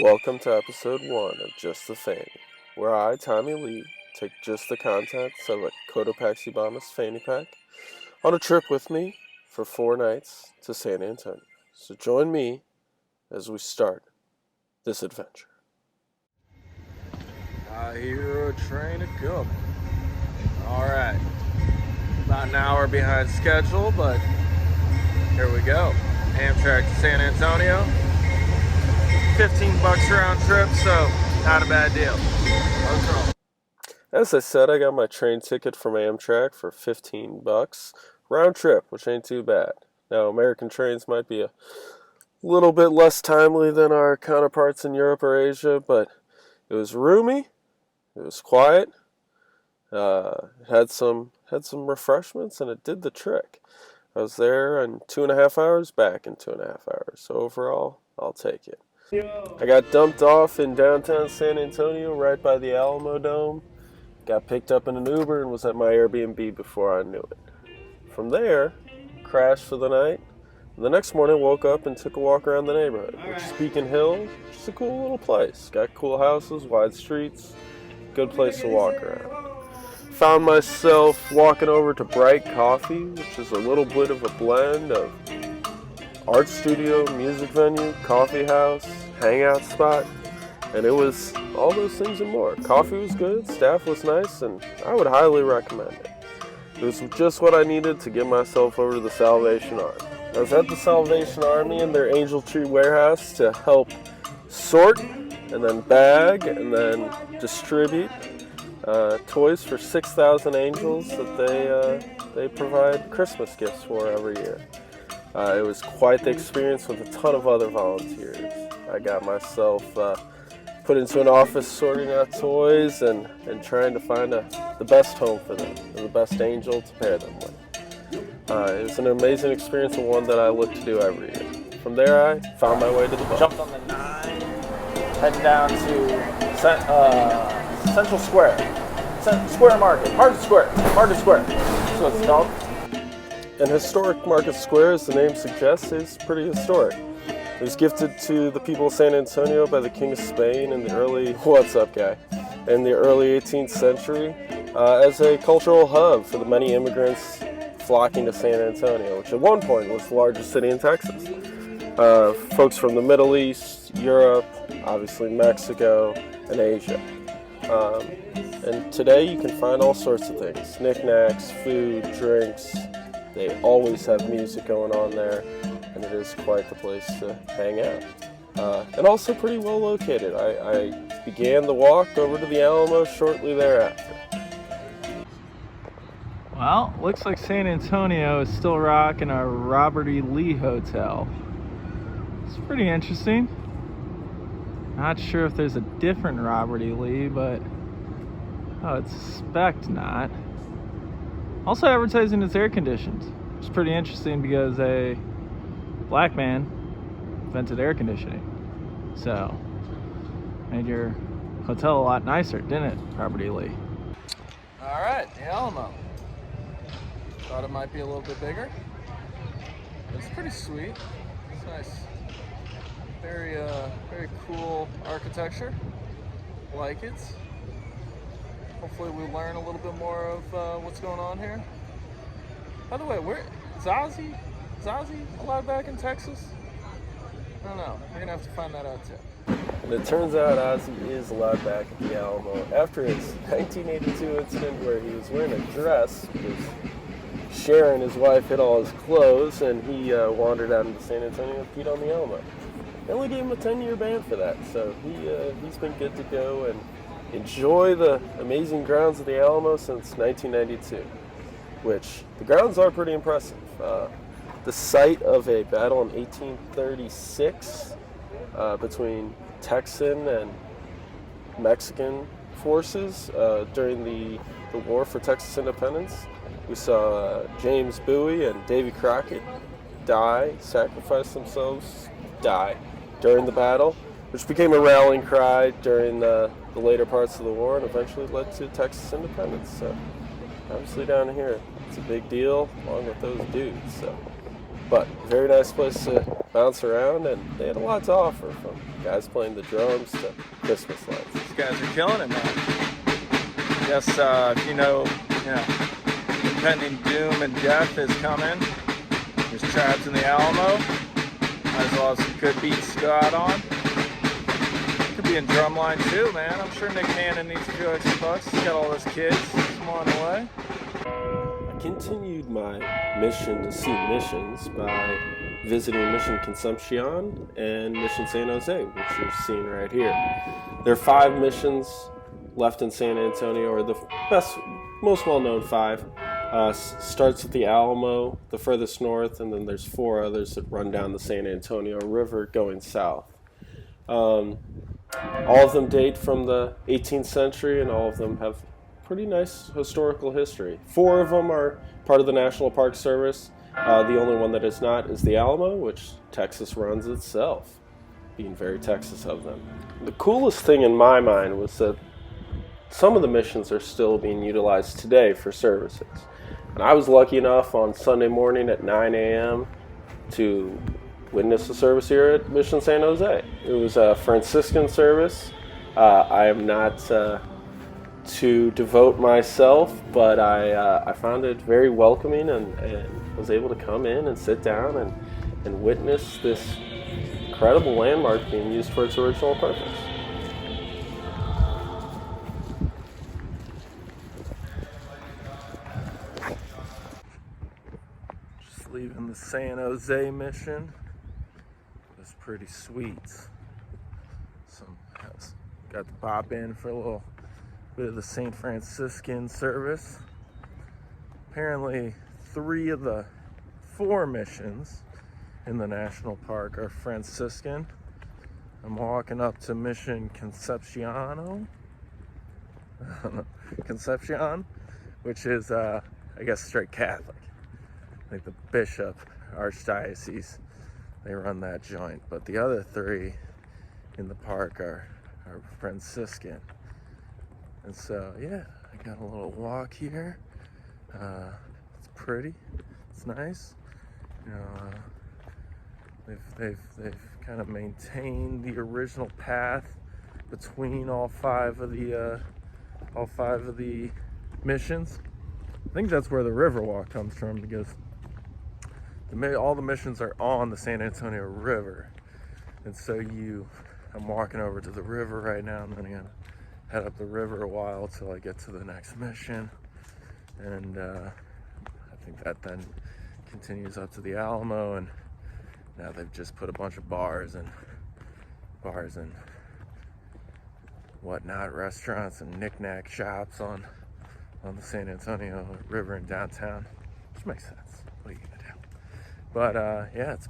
Welcome to episode 1 of Just the Fanny, where I, Tommy Lee, take just the contents of a Cotopaxi Fanny Pack on a trip with me for 4 nights to San Antonio. So join me as we start this adventure. I hear a train a-coming. Alright, about an hour behind schedule, but here we go. Amtrak to San Antonio. $15 round trip, so not a bad deal. As I said, I got my train ticket from Amtrak for $15 round trip, which ain't too bad. Now, American trains might be a little bit less timely than our counterparts in Europe or Asia, but it was roomy, it was quiet, it had some refreshments, and it did the trick. I was there in 2.5 hours, back in 2.5 hours. So overall, I'll take it. I got dumped off in downtown San Antonio right by the Alamo Dome, got picked up in an Uber, and was at my Airbnb before I knew it. From there, crashed for the night. The next morning, woke up and took a walk around the neighborhood, which is Beacon Hill, which is a cool little place. Got cool houses, wide streets, good place to walk around. Found myself walking over to Bright Coffee, which is a little bit of a blend of art studio, music venue, coffee house, hangout spot, and it was all those things and more. Coffee was good, staff was nice, and I would highly recommend it. It was just what I needed to get myself over to the Salvation Army. I was at the Salvation Army in their Angel Tree warehouse to help sort and then bag and then distribute toys for 6,000 angels that they provide Christmas gifts for every year. It was quite the experience with a ton of other volunteers. I got myself put into an office sorting out toys and trying to find the best home for them and the best angel to pair them with. It was an amazing experience and one that I look to do every year. From there, I found my way to the bus. Jumped on the 9, heading down to Central Square. Square Market, Market Square, that's what it's called. And historic Market Square, as the name suggests, is pretty historic. It was gifted to the people of San Antonio by the King of Spain in the early, in the early 18th century as a cultural hub for the many immigrants flocking to San Antonio, which at one point was the largest city in Texas. Folks from the Middle East, Europe, obviously Mexico, and Asia. And today you can find all sorts of things, knickknacks, food, drinks. They always have music going on there, and it is quite the place to hang out. And also pretty well located. I began the walk over to the Alamo shortly thereafter. Well, looks like San Antonio is still rocking our Robert E. Lee Hotel. It's pretty interesting. Not sure if there's a different Robert E. Lee, but I would suspect not. Also advertising it's air conditioned. It's pretty interesting because a black man invented air conditioning. So, made your hotel a lot nicer, didn't it, Robert E. Lee? Alright, the Alamo. Thought it might be a little bit bigger. It's pretty sweet. It's nice. Very cool architecture. Like it. Hopefully we learn a little bit more of what's going on here. By the way, is Ozzy allowed back in Texas? I don't know. We're gonna have to find that out too. And it turns out Ozzy is allowed back at the Alamo after his 1982 incident where he was wearing a dress because Sharon, his wife, hid all his clothes, and he wandered out into San Antonio and peed on the Alamo. They only gave him a 10-year ban for that, so he's been good to go and enjoy the amazing grounds of the Alamo since 1992, which the grounds are pretty impressive. The site of a battle in 1836 between Texan and Mexican forces during the war for Texas independence. We saw James Bowie and Davy Crockett sacrifice themselves, during the battle, which became a rallying cry during the later parts of the war and eventually led to Texas independence. So obviously down here, it's a big deal along with those dudes. So But very nice place to bounce around, and they had a lot to offer, from guys playing the drums to Christmas lights. These guys are killing it, man. Yes, if you know, impending doom and death is coming. There's tribes in the Alamo. Might as well have some good beats to go out on. Could be in drumline too, man. I'm sure Nick Hannon needs a few extra bucks. He's got all his kids. Come on away. I continued my mission to see missions by visiting Mission Concepcion and Mission San Jose, which you're seeing right here. There are 5 missions left in San Antonio, or the most well-known 5. Starts with the Alamo, the furthest north, and then there's 4 others that run down the San Antonio River going south. All of them date from the 18th century, and all of them have pretty nice historical history. 4 of them are part of the National Park Service. The only one that is not is the Alamo, which Texas runs itself, being very Texas of them. The coolest thing in my mind was that some of the missions are still being utilized today for services. And I was lucky enough on Sunday morning at 9 a.m. to witness the service here at Mission San Jose. It was a Franciscan service. I am not to devote myself, but I found it very welcoming, and was able to come in and sit down and witness this incredible landmark being used for its original purpose. Just leaving the San Jose mission. It was pretty sweet. Got to pop in for a little bit of the St. Franciscan service. Apparently 3 of the 4 missions in the national park are Franciscan. I'm walking up to Mission Concepcion, which is I guess straight Catholic. Like the bishop, archdiocese, they run that joint. But the other 3 in the park are Franciscan. And so, yeah, I got a little walk here. It's pretty. It's nice. You know, they've kind of maintained the original path between all 5 of the missions. I think that's where the Riverwalk comes from, because all the missions are on the San Antonio River, and so I'm walking over to the river right now, and then I'm gonna head up the river a while till I get to the next mission, and I think that then continues up to the Alamo, and now they've just put a bunch of bars and whatnot, restaurants and knick-knack shops on the San Antonio River in downtown, which makes sense. What are you gonna do? But yeah, it's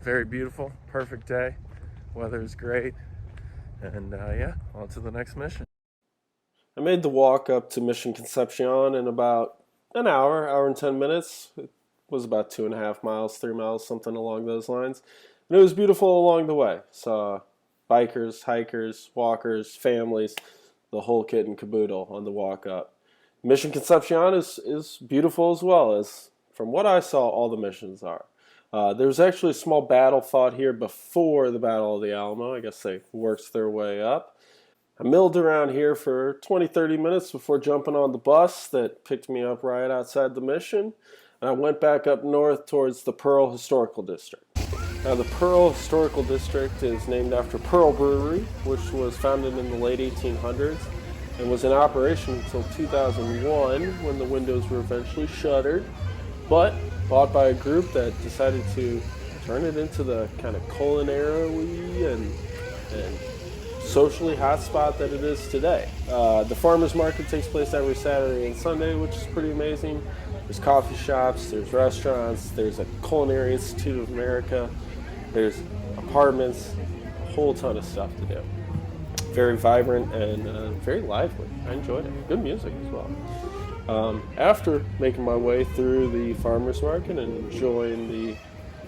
very beautiful, perfect day. Weather is great, and yeah, on to the next mission. I made the walk up to Mission Concepcion in about an hour and 10 minutes. It was about 2.5 miles, 3 miles, something along those lines. And it was beautiful along the way. Saw bikers, hikers, walkers, families, the whole kit and caboodle on the walk up. Mission Concepcion is beautiful as well, as from what I saw, all the missions are. There was actually a small battle fought here before the Battle of the Alamo. I guess they worked their way up. I milled around here for 20-30 minutes before jumping on the bus that picked me up right outside the mission. And I went back up north towards the Pearl Historical District. Now, the Pearl Historical District is named after Pearl Brewery, which was founded in the late 1800s and was in operation until 2001, when the windows were eventually shuttered, but bought by a group that decided to turn it into the kind of culinary and socially hot spot that it is today. The farmers market takes place every Saturday and Sunday, which is pretty amazing. There's coffee shops, there's restaurants, there's a Culinary Institute of America, there's apartments, a whole ton of stuff to do. Very vibrant and very lively. I enjoyed it. Good music as well. After making my way through the farmers market and enjoying the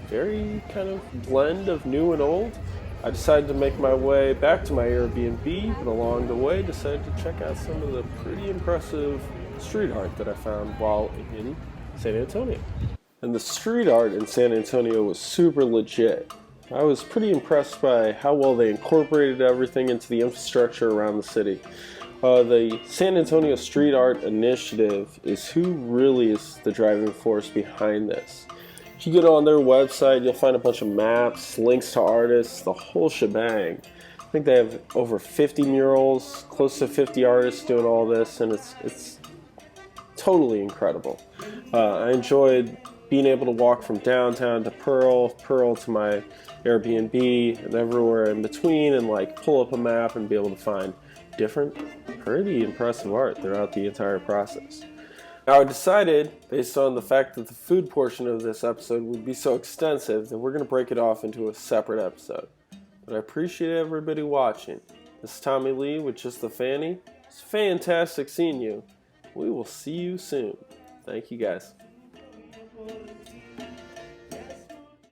very kind of blend of new and old, I decided to make my way back to my Airbnb, and along the way decided to check out some of the pretty impressive street art that I found while in San Antonio. And the street art in San Antonio was super legit. I was pretty impressed by how well they incorporated everything into the infrastructure around the city. The San Antonio Street Art Initiative is who really is the driving force behind this. If you get on their website, you'll find a bunch of maps, links to artists, the whole shebang. I think they have over 50 murals, close to 50 artists doing all this, and it's totally incredible. I enjoyed being able to walk from downtown to Pearl to my Airbnb, and everywhere in between, and like pull up a map and be able to find different, pretty impressive art throughout the entire process. Now I decided, based on the fact that the food portion of this episode would be so extensive, that we're going to break it off into a separate episode. But I appreciate everybody watching. This is Tommy Lee with Just the Fanny. It's fantastic seeing you. We will see you soon. Thank you guys.